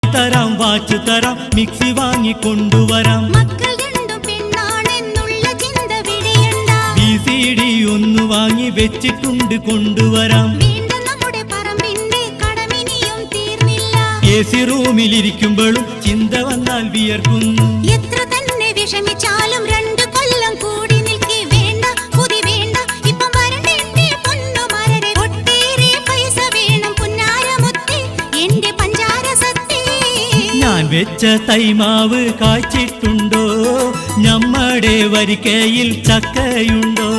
തരാം വാച്ച് തരാം മിക്സി വാങ്ങിക്കൊണ്ടുവരാം. മക്കൾ രണ്ടും പെണ്ണാണെന്നുള്ള ചിന്ത വിടയണ്ട. VCD ഒന്ന് വാങ്ങി വെച്ചിട്ടുണ്ട് കൊണ്ടുവരാം. വേണ്ട നമ്മുടെ പറമ്പിന്റെ കടമിനിയും തീർന്നില്ല. AC റൂമിലിരിക്കുമ്പോഴും ചിന്ത വന്നാൽ വിയർക്കുന്നു. എത്ര തന്നെ വിഷമിച്ചാലും 2 കൊല്ലം കൂടി നിൽക്കി. വേണ്ട പുതി വേണ്ട ഇപ്പം വരണ്ടേ പൊന്നു മരരെ. ഒട്ടേറെ പൈസ വേണം പുന്നാരമുത്തേ എന്റെ പഞ്ചാര സത്തേ. ഞാൻ വെച്ച തൈമാവ് കായ്ച്ചിട്ടുണ്ടോ? ഞമ്മടെ വരിക്കയിൽ ചക്കയുണ്ടോ?